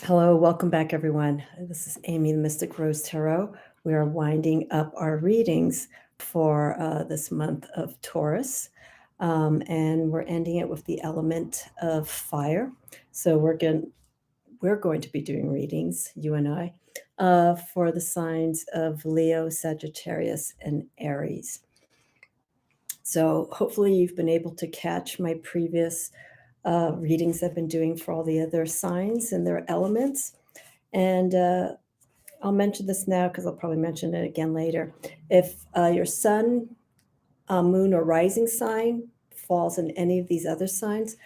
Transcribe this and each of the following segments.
Hello, welcome back, everyone. This is Amy, the Mystic Rose Tarot. We are winding up our readings for this month of Taurus, and we're ending it with the element of fire. So we're going to be doing readings, you and I, for the signs of Leo, Sagittarius, and Aries. So hopefully you've been able to catch my previous readings I've been doing for all the other signs and their elements. And I'll mention this now because I'll probably mention it again later. If your sun, moon, or rising sign falls in any of these other signs,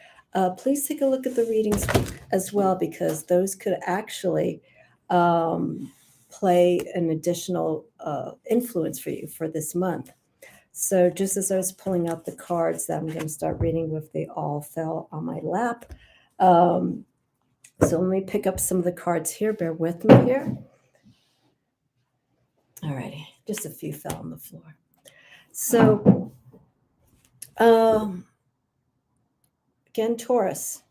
please take a look at the readings as well, because those could actually play an additional influence for you for this month. So just as I was pulling out the cards that I'm going to start reading with, they all fell on my lap. So let me pick up some of the cards here. Bear with me here. All righty, just a few fell on the floor. So again, Taurus,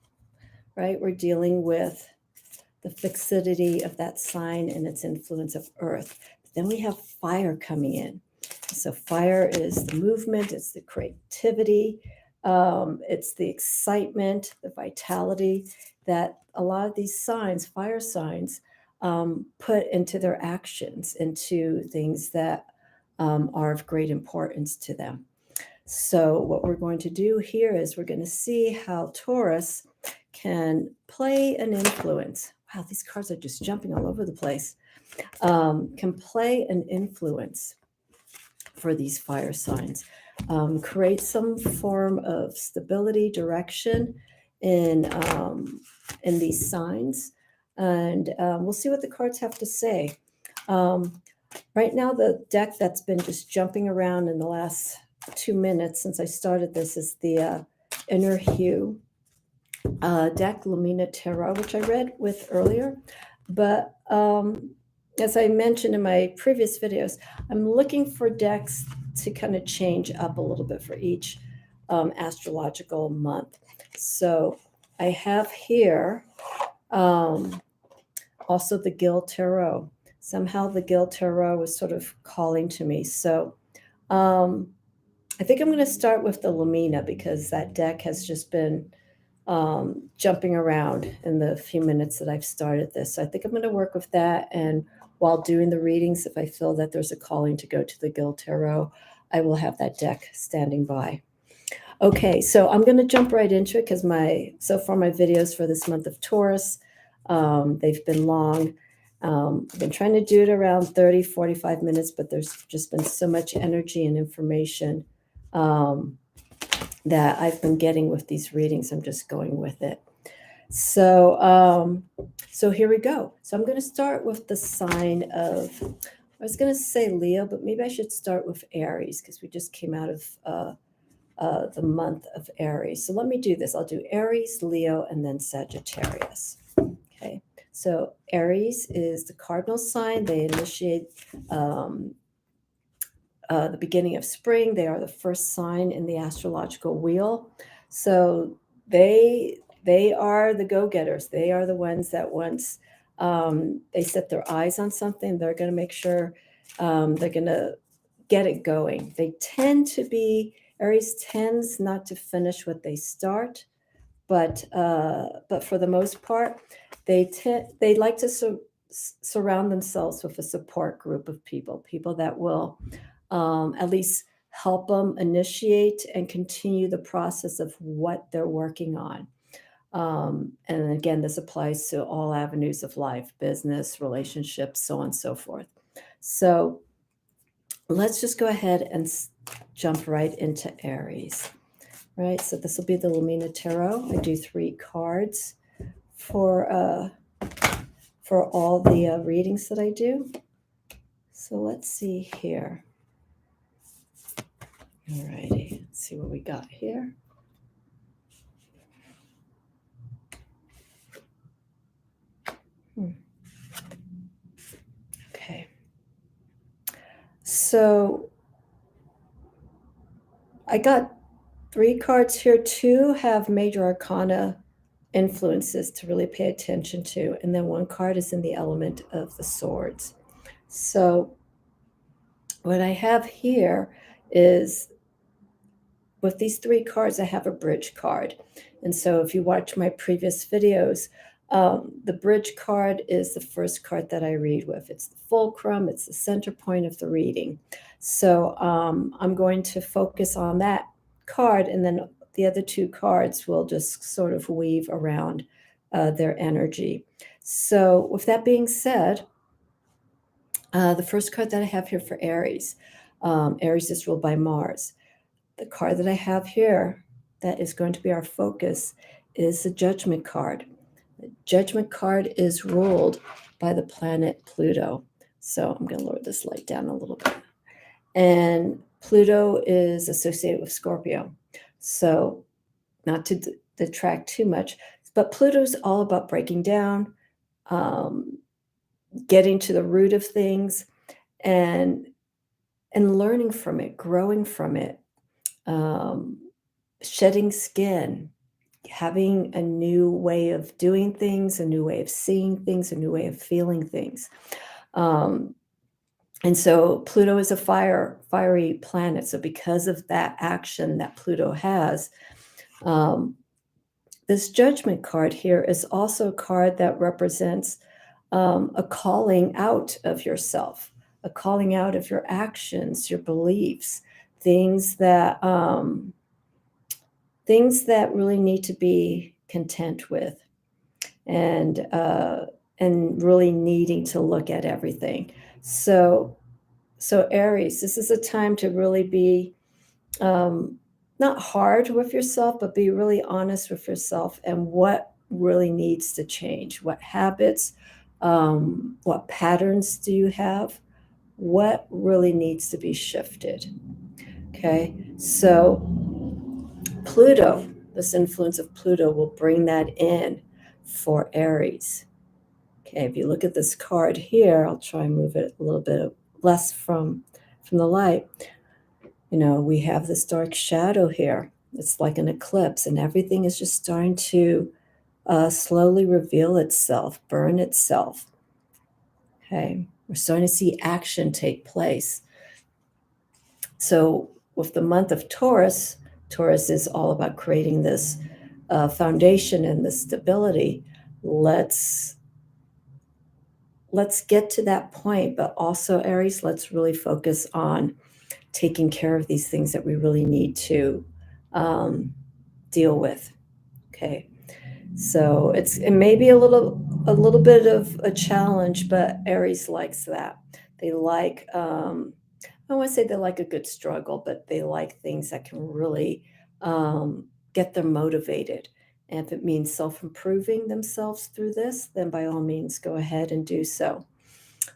right? We're dealing with the fixity of that sign and its influence of earth. But then we have fire coming in. So fire is the movement, it's the creativity, it's the excitement, the vitality that a lot of these signs, fire signs, put into their actions, into things that are of great importance to them. So what we're going to do here is we're going to see how Taurus can play an influence. Wow, these cards are just jumping all over the place. Can play an influence for these fire signs, create some form of stability, direction in these signs, and we'll see what the cards have to say. Right now, the deck that's been just jumping around in the last 2 minutes since I started this is the Inner Hue deck, Lumina Tarot, which I read with earlier. But as I mentioned in my previous videos, I'm looking for decks to kind of change up a little bit for each astrological month. So I have here also the Gil Tarot. Somehow the Gil Tarot was sort of calling to me. So I think I'm going to start with the Lumina, because that deck has just been jumping around in the few minutes that I've started this. So I think I'm going to work with that. And while doing the readings, if I feel that there's a calling to go to the Gil Tarot, I will have that deck standing by. Okay, so I'm going to jump right into it, because so far my videos for this month of Taurus, they've been long. I've been trying to do it around 30, 45 minutes, but there's just been so much energy and information that I've been getting with these readings. I'm just going with it. So, so here we go. So I'm going to start with the sign of, I was going to say Leo, but maybe I should start with Aries, because we just came out of the month of Aries. So let me do this. I'll do Aries, Leo, and then Sagittarius. Okay. So Aries is the cardinal sign. They initiate the beginning of spring. They are the first sign in the astrological wheel. So they are the go-getters. They are the ones that once they set their eyes on something, they're going to make sure they're going to get it going. They tend to be, Aries tends not to finish what they start, but for the most part, they like to surround themselves with a support group of people that will at least help them initiate and continue the process of what they're working on. And again, this applies to all avenues of life, business, relationships, so on and so forth. So let's just go ahead and jump right into Aries. Right, so this will be the Lumina Tarot. I do 3 cards for all the readings that I do. So let's see here. All righty, let's see what we got here. Okay. So I got 3 cards here. 2 have major arcana influences to really pay attention to. And then one card is in the element of the swords. So what I have here is, with these three cards, I have a bridge card. And so if you watch my previous videos, the bridge card is the first card that I read with. It's the fulcrum, it's the center point of the reading. So I'm going to focus on that card, and then the other two cards will just sort of weave around their energy. So with that being said, the first card that I have here for Aries, Aries is ruled by Mars. The card that I have here that is going to be our focus is the Judgment card. The Judgment card is ruled by the planet Pluto. So I'm going to lower this light down a little bit. And Pluto is associated with Scorpio. So not to detract too much, but Pluto's all about breaking down, getting to the root of things, and learning from it, growing from it, shedding skin, having a new way of doing things, a new way of seeing things, a new way of feeling things. And so Pluto is a fiery planet. So because of that action that Pluto has, this Judgment card here is also a card that represents a calling out of yourself, a calling out of your actions, your beliefs, things that really need to be content with, and really needing to look at everything. So Aries, this is a time to really be not hard with yourself, but be really honest with yourself and what really needs to change. What habits, what patterns do you have? What really needs to be shifted? Okay, so Pluto, this influence of Pluto will bring that in for Aries. Okay, if you look at this card here, I'll try and move it a little bit less from the light. You know, we have this dark shadow here. It's like an eclipse, and everything is just starting to slowly reveal itself, burn itself. Okay, we're starting to see action take place. So with the month of Taurus, Taurus is all about creating this foundation and this stability. Let's get to that point, but also Aries, let's really focus on taking care of these things that we really need to deal with. Okay, so it may be a little bit of a challenge, but Aries likes that. They like, I don't want to say they like a good struggle, but they like things that can really get them motivated. And if it means self-improving themselves through this, then by all means, go ahead and do so.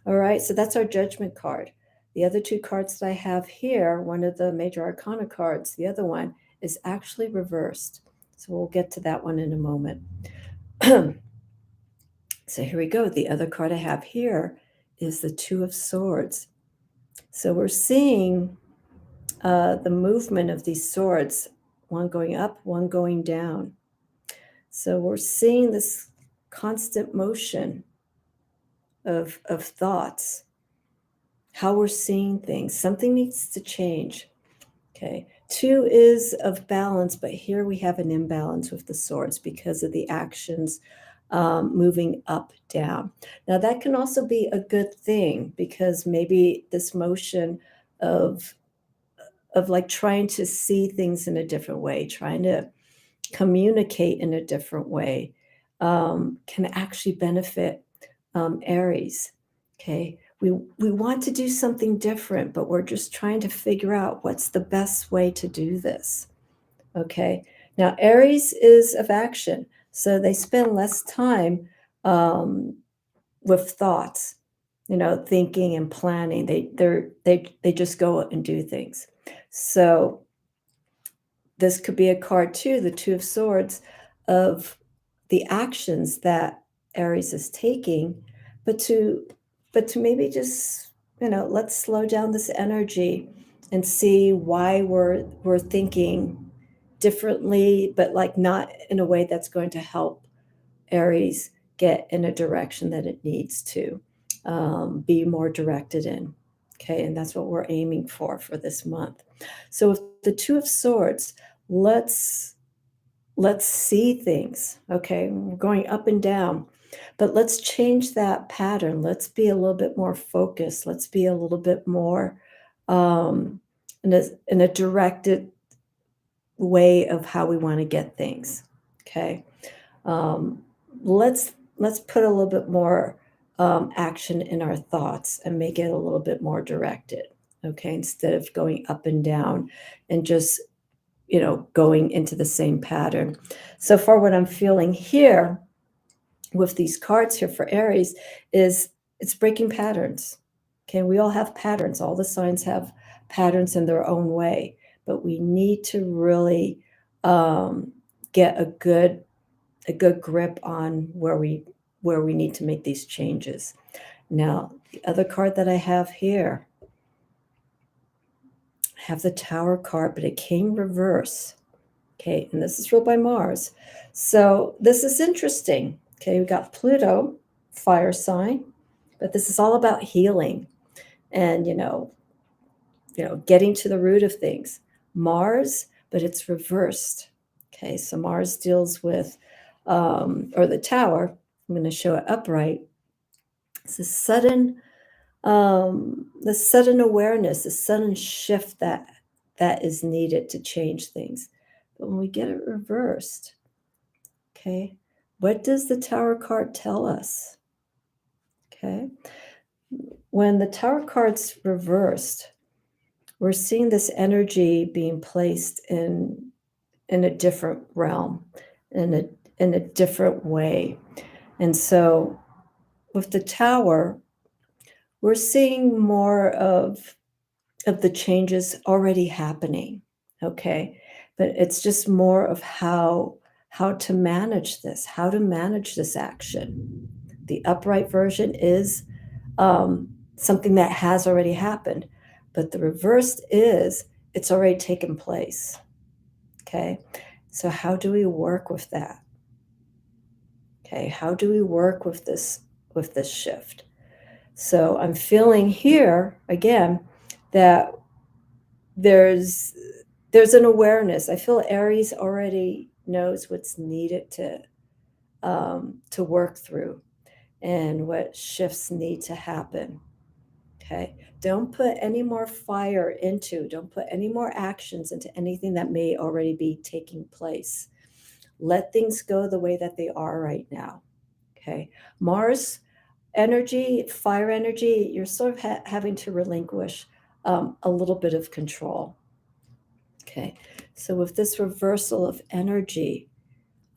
All right, so that's our Judgment card. The other two cards that I have here, one of the major arcana cards, the other one is actually reversed. So we'll get to that one in a moment. So here we go. The other card I have here is the Two of Swords. So we're seeing the movement of these swords, one going up, one going down. So we're seeing this constant motion of thoughts, how we're seeing things. Something needs to change. Okay. Two is of balance, but here we have an imbalance with the swords because of the actions moving up, down. Now that can also be a good thing, because maybe this motion of like trying to see things in a different way, trying to communicate in a different way, can actually benefit Aries. Okay, we want to do something different, but we're just trying to figure out what's the best way to do this. Okay, now Aries is of action, so they spend less time with thoughts, you know, thinking and planning. They just go and do things. So this could be a card too, the Two of Swords, of the actions that Aries is taking, but to maybe just, you know, let's slow down this energy and see why we're thinking differently, but like not in a way that's going to help Aries get in a direction that it needs to be more directed in. Okay, and that's what we're aiming for this month. So with the Two of Swords, let's see things. Okay, we're going up and down, but let's change that pattern. Let's be a little bit more focused. Let's be a little bit more in a directed way of how we want to get things. Okay, um, let's put a little bit more action in our thoughts and make it a little bit more directed. Okay, instead of going up and down and just going into the same pattern. So far, what I'm feeling here with these cards here for Aries is it's breaking patterns. Okay, we all have patterns. All the signs have patterns in their own way, but we need to really get a good grip on where we need to make these changes. Now, the other card that I have here, I have the Tower card, but it came reverse. Okay, and this is ruled by Mars. So this is interesting. Okay, we got Pluto, fire sign, but this is all about healing and getting to the root of things. Mars, but it's reversed. Okay, so Mars deals with or the Tower. I'm going to show it upright. It's a sudden awareness, a sudden shift that is needed to change things. But when we get it reversed, okay, what does the Tower card tell us? Okay, when the Tower card's reversed, we're seeing this energy being placed in a different realm, in a different way. And so with the Tower, we're seeing more of the changes already happening. Okay, but it's just more of how to manage this, action. The upright version is something that has already happened, but the reversed is it's already taken place. Okay, so how do we work with that? Okay, how do we work with this shift? So I'm feeling here again that there's an awareness. I feel Aries already knows what's needed to work through and what shifts need to happen. Okay, don't put any more fire don't put any more actions into anything that may already be taking place. Let things go the way that they are right now. Okay, Mars energy, fire energy, you're sort of having to relinquish a little bit of control. Okay, so with this reversal of energy,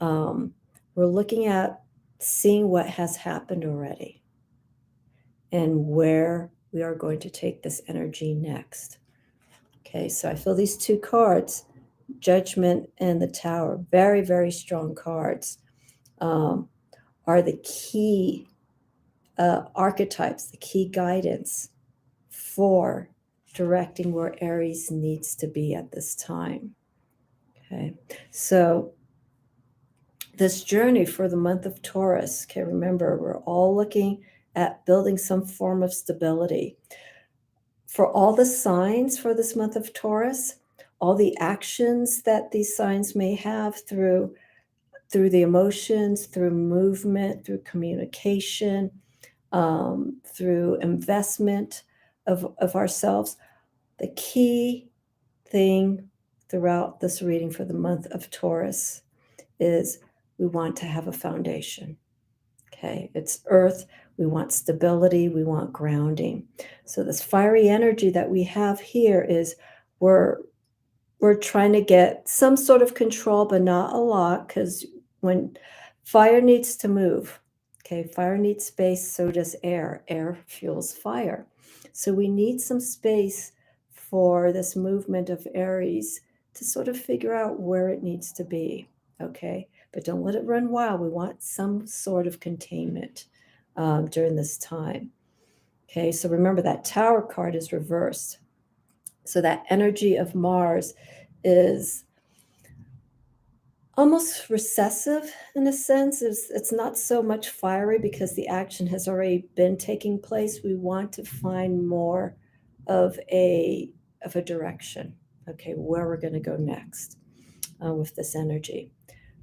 we're looking at seeing what has happened already and where we are going to take this energy next. Okay, so I feel these two cards, Judgment and the Tower, very, very strong cards, are the key archetypes, the key guidance for directing where Aries needs to be at this time. Okay, so this journey for the month of Taurus, okay, remember, we're all looking at building some form of stability. For all the signs for this month of Taurus, all the actions that these signs may have through the emotions, through movement, through communication, through investment of ourselves, the key thing throughout this reading for the month of Taurus is we want to have a foundation. Okay, it's earth. We want stability. We want grounding. So this fiery energy that we have here is we're trying to get some sort of control, but not a lot, because when fire needs to move, okay, fire needs space, so does air. Air fuels fire. So we need some space for this movement of Aries to sort of figure out where it needs to be, okay? But don't let it run wild. We want some sort of containment during this time. Okay, so remember that Tower card is reversed. So that energy of Mars is almost recessive in a sense. It's not so much fiery because the action has already been taking place. We want to find more of a direction, okay, where we're going to go next with this energy.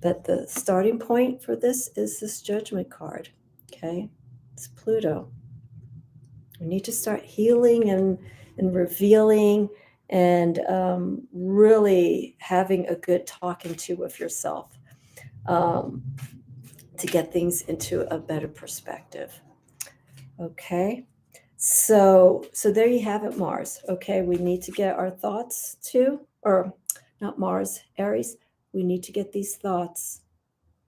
But the starting point for this is this Judgment card, okay? It's Pluto. We need to start healing and revealing and really having a good talking to with yourself um, to get things into a better perspective. Okay, so there you have it, Mars. Okay, we need to get our thoughts to, or not Mars, Aries. We need to get these thoughts,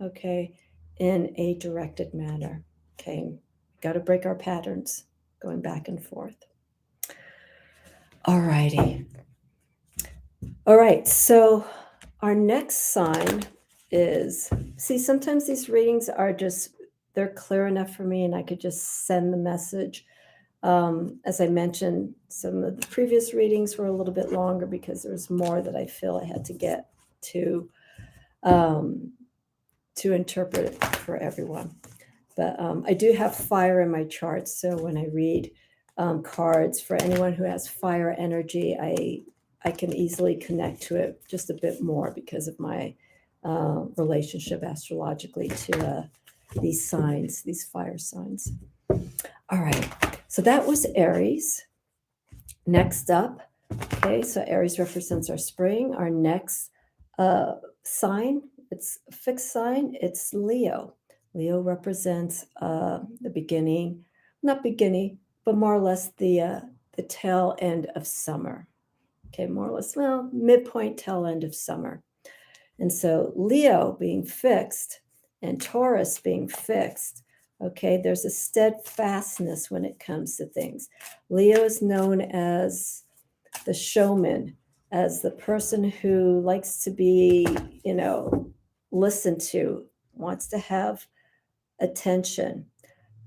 okay, in a directed manner. Okay, got to break our patterns going back and forth. All righty. All right, so our next sign is, see, sometimes these readings are just, they're clear enough for me and I could just send the message. As I mentioned, some of the previous readings were a little bit longer because there was more that I feel I had to get to interpret it for everyone. But I do have fire in my charts, so when I read cards for anyone who has fire energy, I can easily connect to it just a bit more because of my relationship astrologically to these signs, these fire signs. All right, so that was Aries. Next up, okay, so Aries represents our spring. Our next sign, it's a fixed sign, it's Leo. Leo represents the beginning, not beginning, but more or less the tail end of summer. Okay, more or less, well, midpoint, tail end of summer. And so Leo being fixed and Taurus being fixed, okay, there's a steadfastness when it comes to things. Leo is known as the showman, as the person who likes to be, listened to, wants to have attention,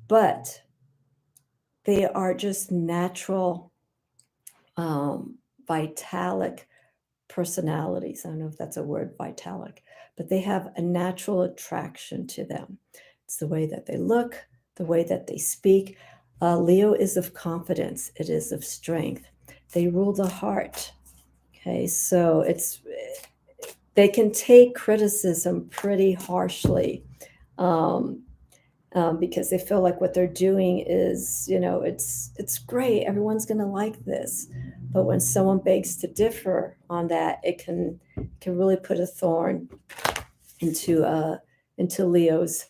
but they are just natural, vitalic personalities. I don't know if that's a word, vitalic, but they have a natural attraction to them. It's the way that they look, the way that they speak. Leo is of confidence. It is of strength. They rule the heart. Okay, so they can take criticism pretty harshly because they feel like what they're doing is, it's great. Everyone's going to like this. But when someone begs to differ on that, it can really put a thorn into Leo's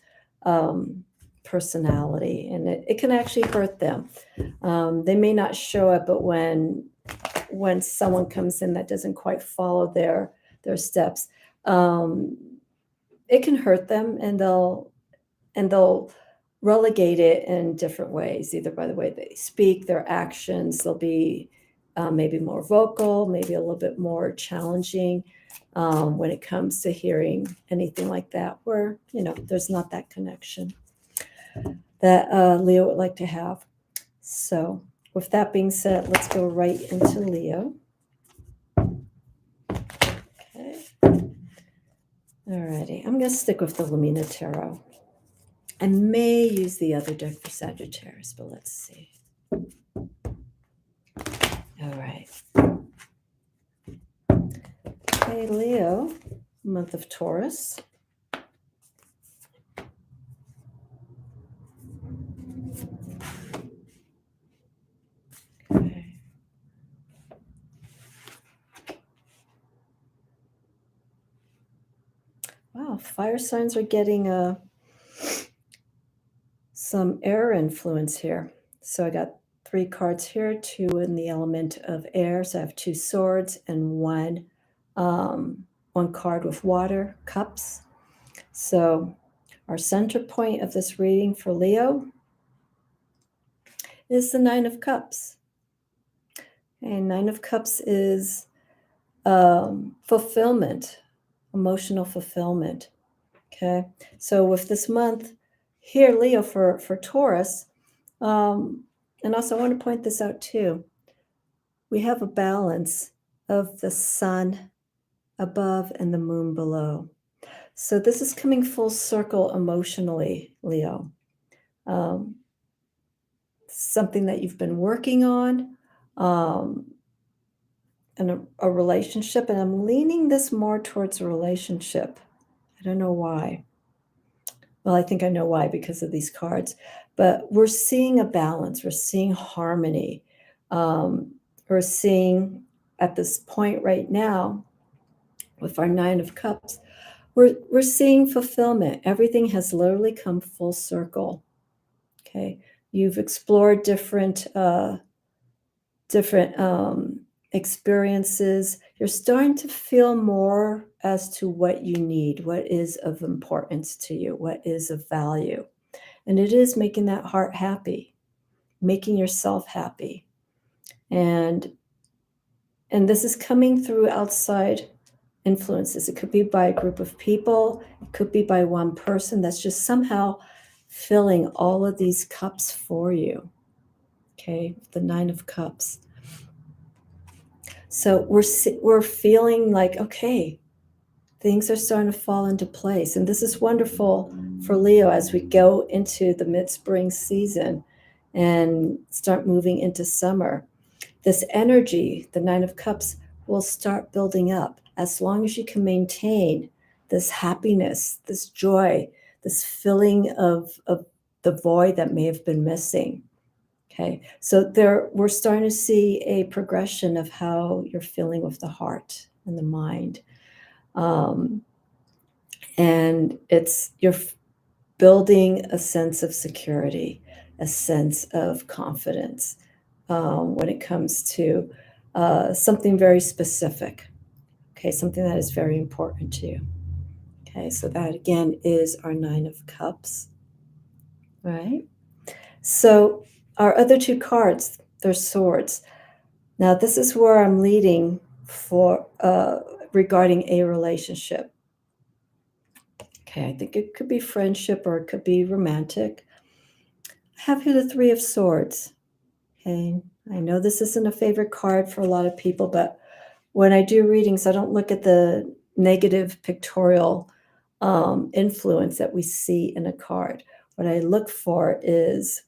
personality, and it can actually hurt them. They may not show it, but when someone comes in that doesn't quite follow their steps, it can hurt them, and they'll relegate it in different ways, either by the way they speak, their actions. They'll be maybe more vocal, maybe a little bit more challenging when it comes to hearing anything like that, where, there's not that connection that Leo would like to have. So with that being said, let's go right into Leo. Okay. Alrighty, I'm going to stick with the Lumina Tarot. I may use the other deck for Sagittarius, but let's see. All right. Okay, Leo, month of Taurus. Okay. Wow, fire signs are getting some air influence here. So I got 3 cards here, 2 in the element of air. So I have 2 swords and one card with water, cups. So our center point of this reading for Leo is the 9 of Cups. And 9 of Cups is fulfillment, emotional fulfillment. Okay, so with this month here, Leo, for Taurus, and also I want to point this out too. We have a balance of the sun above and the moon below. So this is coming full circle emotionally, Leo. Um, Something that you've been working on, um, and a relationship, and I'm leaning this more towards a relationship. I don't know why. Well, I think I know why because of these cards, but we're seeing a balance. We're seeing harmony. Um, we're seeing at this point right now with our Nine of Cups, we're seeing fulfillment. Everything has literally come full circle. Okay, you've explored different experiences. You're starting to feel more as to what you need, what is of importance to you, what is of value. And it is making that heart happy, making yourself happy. And this is coming through outside influences. It could be by a group of people, it could be by one person that's just somehow filling all of these cups for you. Okay, the Nine of Cups. So we're feeling like, okay, things are starting to fall into place. And this is wonderful for Leo as we go into the mid-spring season and start moving into summer. This energy, the Nine of Cups, will start building up as long as you can maintain this happiness, this joy, this filling of the void that may have been missing. Okay, so we're starting to see a progression of how you're feeling with the heart and the mind. And you're building a sense of security, a sense of confidence when it comes to something very specific. Okay, something that is very important to you. Okay, so that again is our Nine of Cups, right? So our other two cards, they're swords. Now this is where I'm leading for regarding a relationship. Okay, I think it could be friendship or it could be romantic. I have here the Three of Swords. Okay, I know this isn't a favorite card for a lot of people, but when I do readings, I don't look at the negative pictorial influence that we see in a card. What I look for is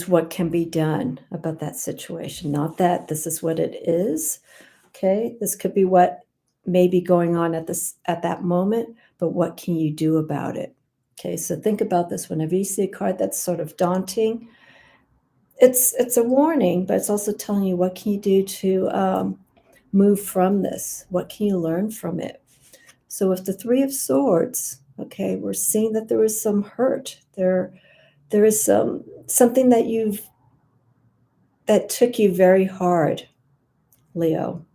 what can be done about that situation. Not that this is what it is. Okay, this could be what may be going on at that moment, but what can you do about it? Okay, so think about this. Whenever you see a card that's sort of daunting, it's a warning, but it's also telling you what can you do to move from this. What can you learn from it? So with the Three of Swords, okay, we're seeing that there is some hurt. There is something that took you very hard, Leo.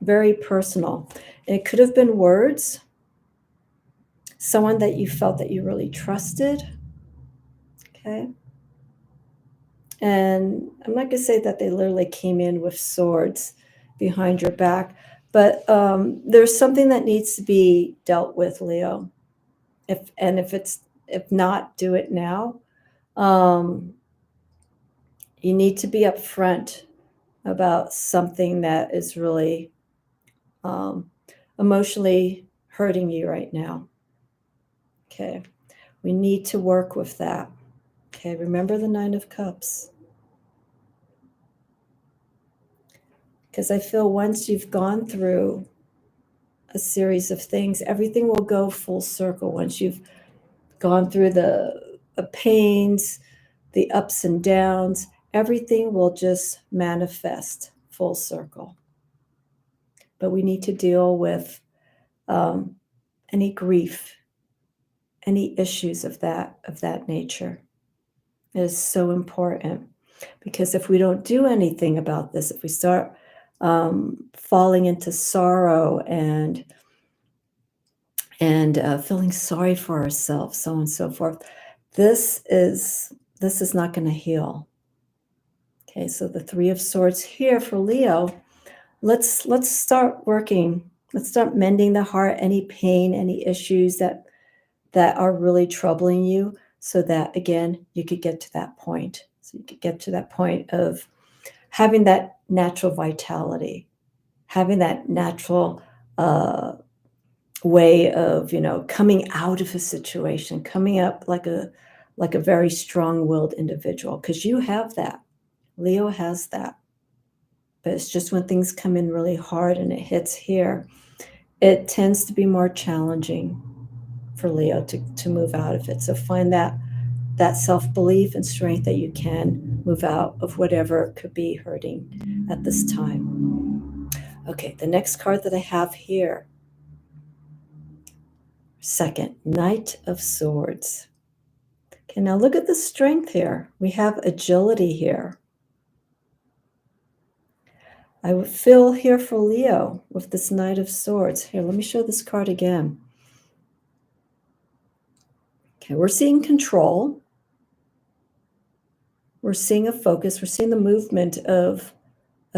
Very personal. And it could have been words, someone that you felt that you really trusted. Okay. And I'm not going to say that they literally came in with swords behind your back, but there's something that needs to be dealt with, Leo. If not, do it now. You need to be upfront about something that is really emotionally hurting you right now. Okay, we need to work with that. Okay, remember the Nine of Cups. Because I feel once you've gone through a series of things, everything will go full circle. Once you've gone through the pains, the ups and downs, everything will just manifest full circle. But we need to deal with any grief, any issues of that nature. It is so important because if we don't do anything about this, if we start falling into sorrow and feeling sorry for ourselves, so on and so forth, this is not going to heal. Okay, so the Three of Swords here for Leo. Let's start working. Let's start mending the heart, any pain, any issues that are really troubling you, so that again you could get to that point. So you could get to that point of having that natural vitality, having that natural way of, coming out of a situation, coming up like a very strong-willed individual, because you have that. Leo has that. But it's just when things come in really hard and it hits here, it tends to be more challenging for Leo to move out of it. So find that self-belief and strength that you can move out of whatever could be hurting at this time. Okay, the next card that I have here, second, Knight of Swords. Okay, now look at the strength here. We have agility here. I would feel here for Leo with this Knight of Swords. Here, let me show this card again. Okay, we're seeing control. We're seeing a focus. We're seeing the movement of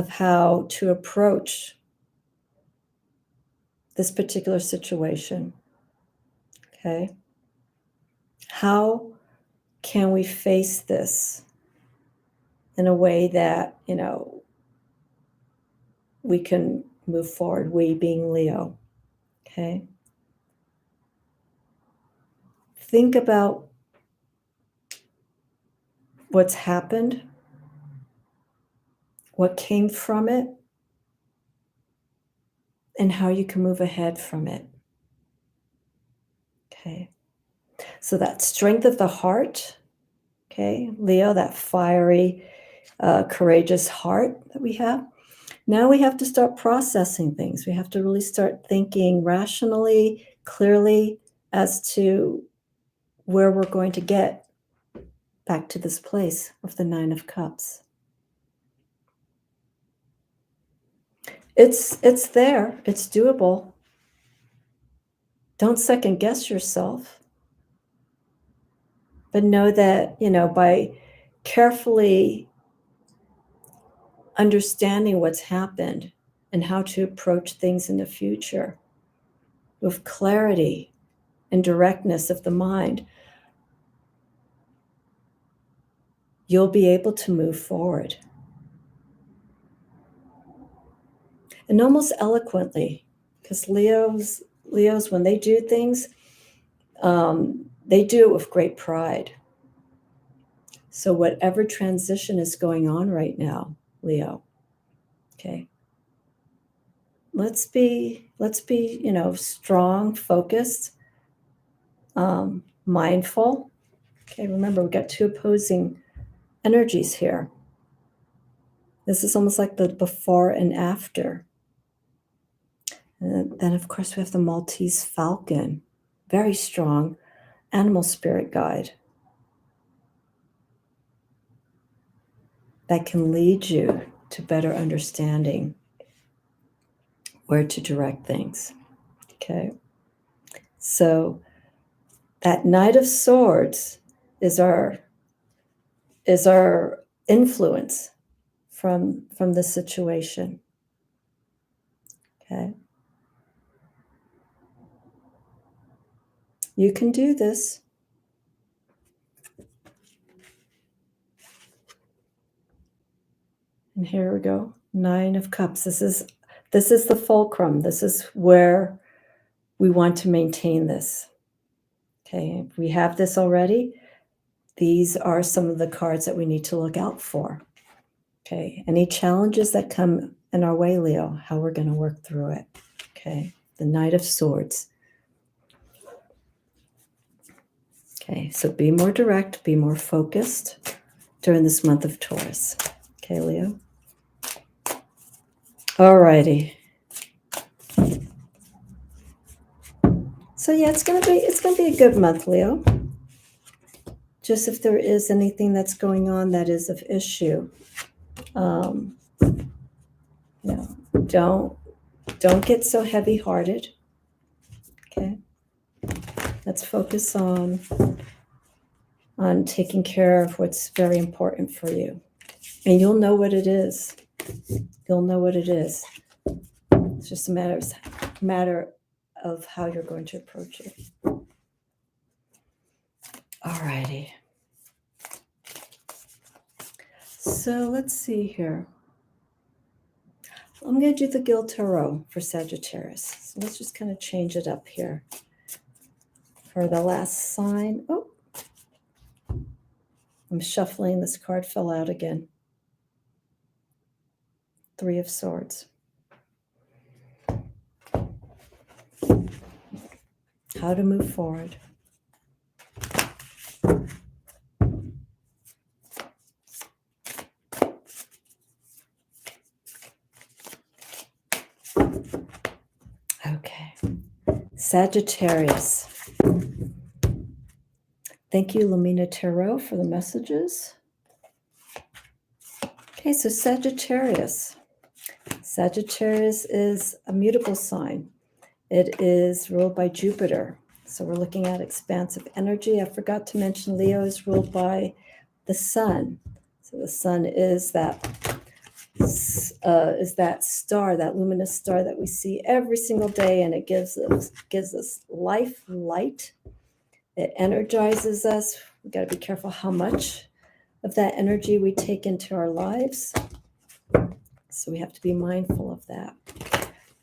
how to approach this particular situation. Okay. How can we face this in a way that, we can move forward, we being Leo? Okay. Think about what's happened, what came from it, and how you can move ahead from it. Okay. So that strength of the heart, okay, Leo, that fiery, courageous heart that we have. Now we have to start processing things. We have to really start thinking rationally, clearly as to where we're going to get back to this place of the Nine of Cups. It's there. It's doable. Don't second guess yourself. But know that, by carefully understanding what's happened and how to approach things in the future with clarity and directness of the mind, you'll be able to move forward. And almost eloquently, because Leos, when they do things, they do it with great pride. So whatever transition is going on right now, Leo, okay, let's be, strong, focused, mindful. Okay, remember, we've got two opposing energies here. This is almost like the before and after. And then, of course, we have the Maltese falcon, very strong animal spirit guide that can lead you to better understanding where to direct things. Okay, so that Knight of Swords is our influence from the situation. Okay, you can do this. And here we go, Nine of Cups. This is the fulcrum. This is where we want to maintain this. Okay, if we have this already, these are some of the cards that we need to look out for. Okay, any challenges that come in our way, Leo, how we're going to work through it. Okay, the Knight of Swords. Okay, so be more direct, be more focused during this month of Taurus. Okay, Leo. All righty. So yeah, it's gonna be a good month, Leo. Just if there is anything that's going on that is of issue, don't get so heavy-hearted. Okay, let's focus on taking care of what's very important for you, and you'll know what it is. You'll know what it is. It's just a matter of how you're going to approach it. All righty. So let's see here. I'm going to do the Guild Tarot for Sagittarius. So let's just kind of change it up here. For the last sign, oh, I'm shuffling. This card fell out again. Three of Swords. How to move forward. Okay. Sagittarius. Thank you, Lamina Tarot, for the messages. Okay, so Sagittarius. Sagittarius is a mutable sign. It is ruled by Jupiter. So we're looking at expansive energy. I forgot to mention Leo is ruled by the sun. So the sun is that star, that luminous star that we see every single day, and it gives us life, light. It energizes us. We've got to be careful how much of that energy we take into our lives. So we have to be mindful of that.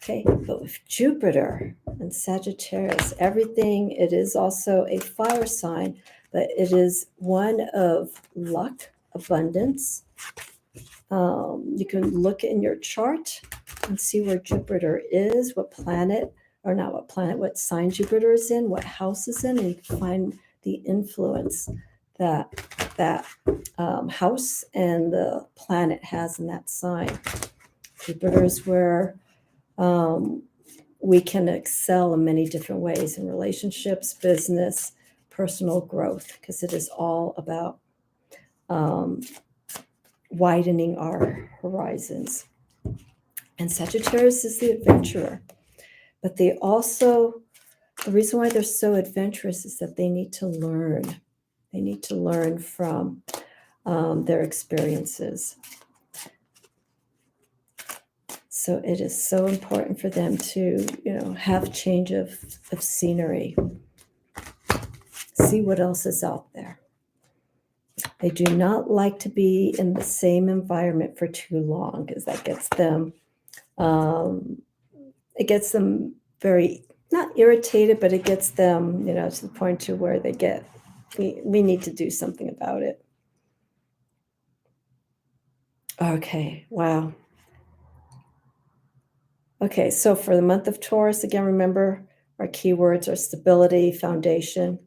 Okay, but with Jupiter and Sagittarius, everything, it is also a fire sign, but it is one of luck, abundance. You can look in your chart and see where Jupiter is, what planet, or not what planet, what sign Jupiter is in, what house is in, and you can find the influence that house and the planet has in that sign. Jupiter is where we can excel in many different ways in relationships, business, personal growth, because it is all about widening our horizons. And Sagittarius is the adventurer. But they also, the reason why they're so adventurous is that they need to learn. They need to learn from their experiences. So it is so important for them to, have change of scenery. See what else is out there. They do not like to be in the same environment for too long, because that gets them, very, not irritated, but it gets them, to the point to where they get, we need to do something about it. Okay, wow. Okay, so for the month of Taurus, again, remember our keywords are stability, foundation.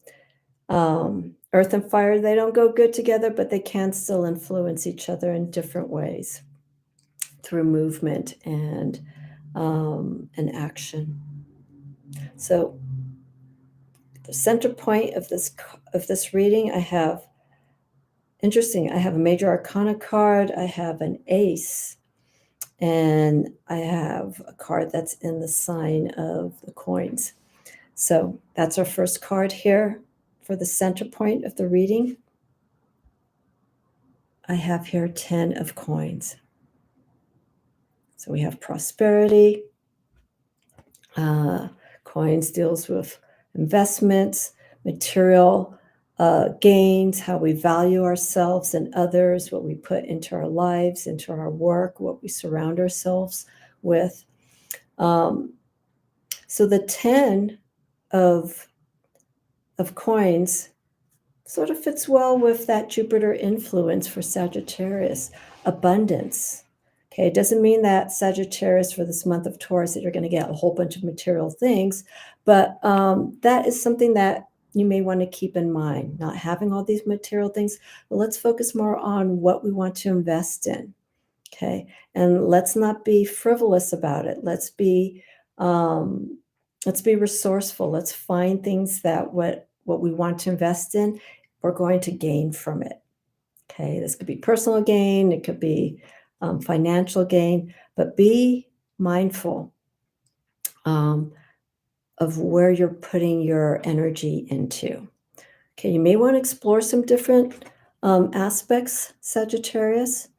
Earth and fire, they don't go good together, but they can still influence each other in different ways through movement and action. So the center point of this reading, I have a major arcana card, I have an ace, and I have a card that's in the sign of the coins. So that's our first card here for the center point of the reading. I have here 10 of coins. So we have prosperity. Coins deals with investments, material gains, how we value ourselves and others, what we put into our lives, into our work, what we surround ourselves with. So the 10 of coins sort of fits well with that Jupiter influence for Sagittarius, abundance. Okay, it doesn't mean that Sagittarius for this month of Taurus that you're going to get a whole bunch of material things, but that is something that you may want to keep in mind, not having all these material things, but let's focus more on what we want to invest in. Okay, and let's not be frivolous about it. Let's be resourceful. Let's find things that what we want to invest in, we're going to gain from it. Okay, this could be personal gain, it could be financial gain, but be mindful of where you're putting your energy into. Okay, you may want to explore some different aspects, Sagittarius,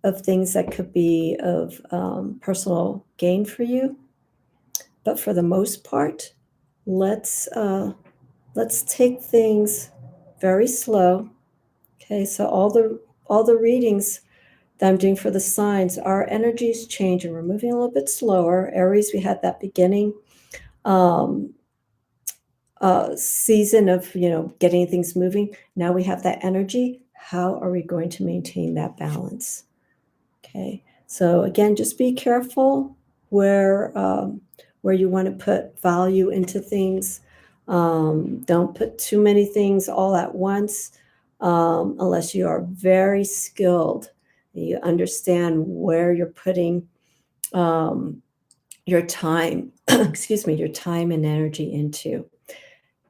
of things that could be of personal gain for you. But for the most part, let's take things very slow. Okay, so all the readings that I'm doing for the signs, our energies change and we're moving a little bit slower. Aries, we had that beginning um, season of, getting things moving. Now we have that energy. How are we going to maintain that balance? Okay. So again, just be careful where you want to put value into things. Don't put too many things all at once unless you are very skilled. You understand where you're putting your time, excuse me, your time and energy into,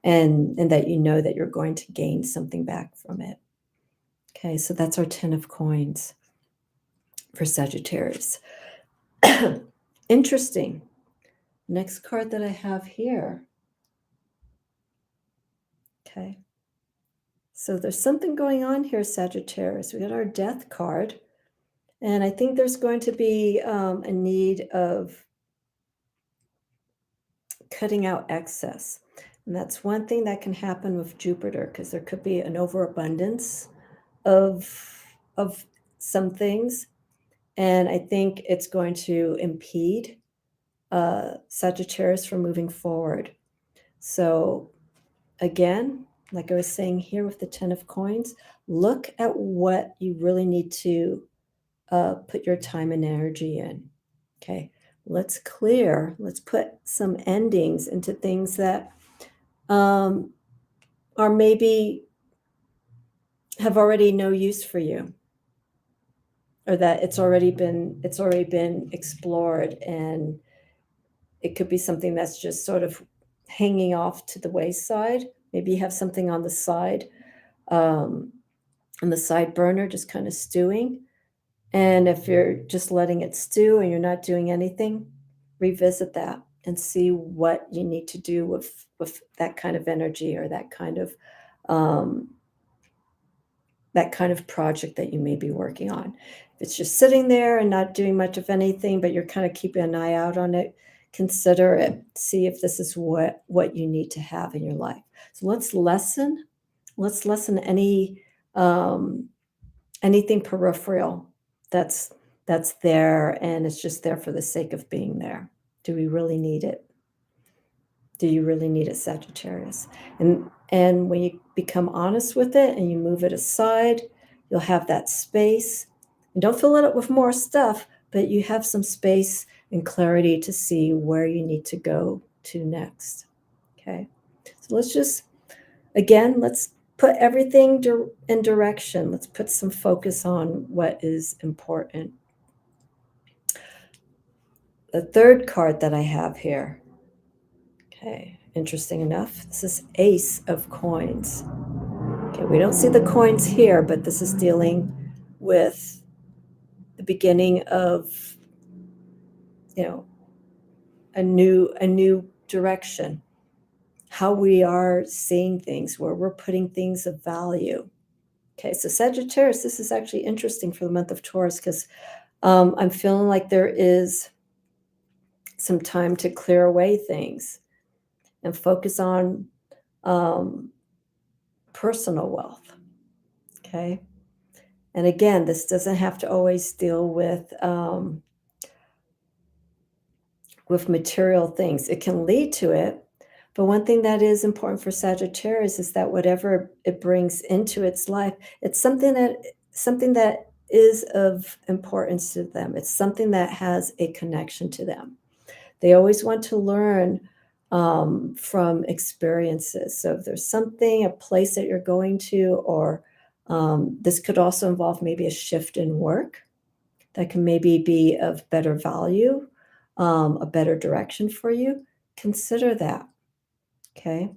and that you know that you're going to gain something back from it. Okay, so that's our 10 of coins for Sagittarius. Interesting. Next card that I have here. Okay. So there's something going on here, Sagittarius. We got our death card. And I think there's going to be a need of cutting out excess. And that's one thing that can happen with Jupiter, because there could be an overabundance of some things. And I think it's going to impede Sagittarius from moving forward. So again, like I was saying here with the 10 of coins, look at what you really need to put your time and energy in. Okay, let's put some endings into things that are maybe have already no use for you, or that it's already been explored, and it could be something that's just sort of hanging off to the wayside. Maybe you have something on the side, on the side burner, just kind of stewing. And if you're just letting it stew and you're not doing anything, revisit that and see what you need to do with that kind of energy, or um, that kind of project that you may be working on. If it's just sitting there and not doing much of anything, but you're kind of keeping an eye out on it, consider it. See if this is what you need to have in your life. So let's lessen anything peripheral that's there, and it's just there for the sake of being there. Do we really need it? Do you really need it, Sagittarius? And when you become honest with it and you move it aside, you'll have that space. And don't fill it up with more stuff, but you have some space and clarity to see where you need to go to next. Okay. So let's put everything in direction. Let's put some focus on what is important. The third card that I have here. Okay, interesting enough. This is Ace of Coins. Okay, we don't see the coins here, but this is dealing with the beginning of, a new direction. How we are seeing things, where we're putting things of value. Okay, so Sagittarius, this is actually interesting for the month of Taurus, because I'm feeling like there is some time to clear away things and focus on personal wealth. Okay. And again, this doesn't have to always deal with material things. It can lead to it. But one thing that is important for Sagittarius is that whatever it brings into its life, it's something that is of importance to them. It's something that has a connection to them. They always want to learn from experiences. So if there's a place that you're going to, or this could also involve maybe a shift in work that can maybe be of better value, a better direction for you. Consider that. Okay.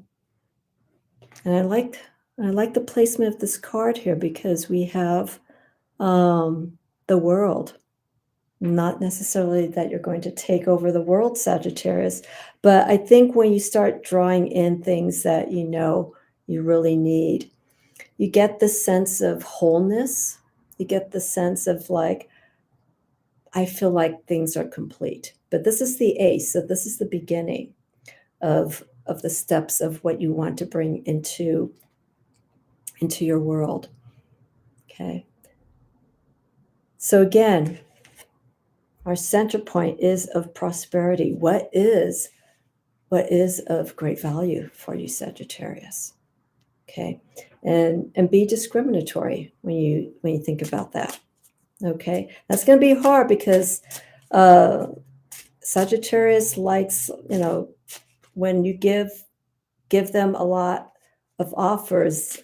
And I like the placement of this card here, because we have the world. Not necessarily that you're going to take over the world, Sagittarius, but I think when you start drawing in things that you really need, you get the sense of wholeness. You get the sense of, like, I feel like things are complete. But this is the ace, so this is the beginning of the steps of what you want to bring into your world. Okay. So again, our center point is of prosperity. What is of great value for you, Sagittarius? Okay, and be discriminatory when you think about that. Okay, that's going to be hard because Sagittarius likes, when you give them a lot of offers,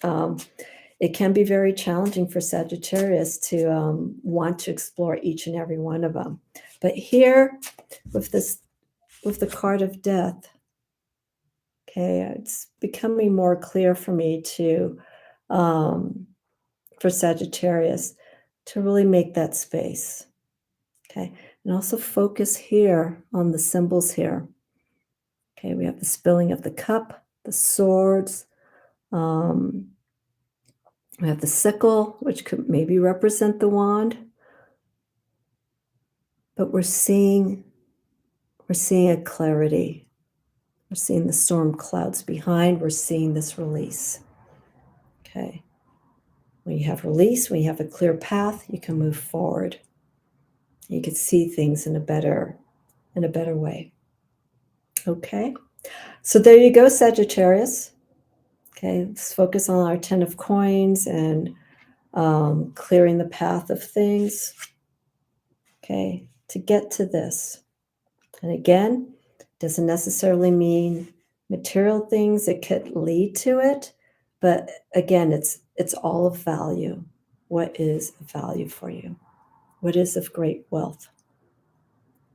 it can be very challenging for Sagittarius to want to explore each and every one of them. But here, with the card of death, okay, it's becoming more clear for me to, for Sagittarius, to really make that space. Okay, and also focus here on the symbols here. Okay, we have the spilling of the cup, the swords. We have the sickle, which could maybe represent the wand. But we're seeing a clarity. We're seeing the storm clouds behind. We're seeing this release. Okay. When you have release, when you have a clear path, you can move forward. You can see things in a better way. Okay. So there you go, Sagittarius. Okay, let's focus on our 10 of coins and clearing the path of things. Okay, to get to this. And again, doesn't necessarily mean material things. It could lead to it. But again, it's all of value. What is of value for you? What is of great wealth?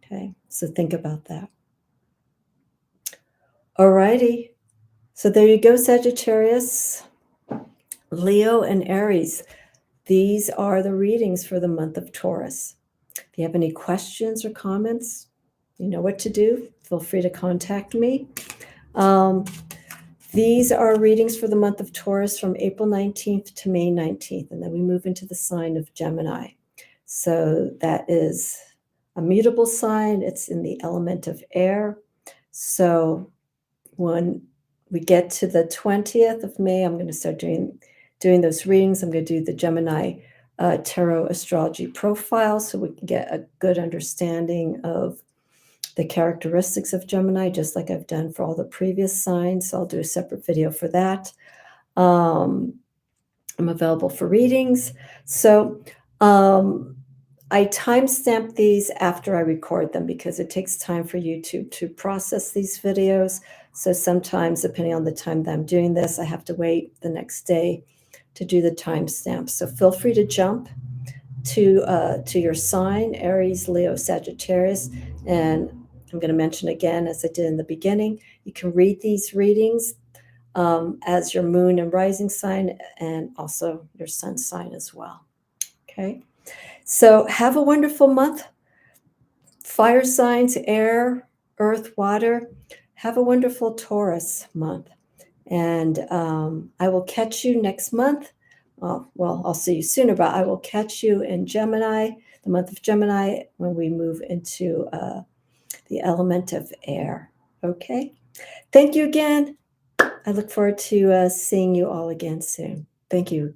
Okay, so think about that. All righty. So there you go, Sagittarius, Leo, and Aries. These are the readings for the month of Taurus. If you have any questions or comments, you know what to do. Feel free to contact me. These are readings for the month of Taurus from April 19th to May 19th, and then we move into the sign of Gemini. So that is a mutable sign. It's in the element of air. So when we get to the 20th of May, I'm going to start doing those readings. I'm going to do the Gemini Tarot Astrology profile so we can get a good understanding of the characteristics of Gemini, just like I've done for all the previous signs. So I'll do a separate video for that. I'm available for readings. So I timestamp these after I record them because it takes time for YouTube to process these videos. So sometimes, depending on the time that I'm doing this, I have to wait the next day to do the timestamp. So feel free to jump to your sign, Aries, Leo, Sagittarius. And I'm going to mention again, as I did in the beginning, you can read these readings as your moon and rising sign and also your sun sign as well. Okay. So have a wonderful month. Fire signs, air, earth, water. Have a wonderful Taurus month. And I will catch you next month. Well, I'll see you sooner, but I will catch you in Gemini, the month of Gemini, when we move into the element of air. Okay. Thank you again. I look forward to seeing you all again soon. Thank you.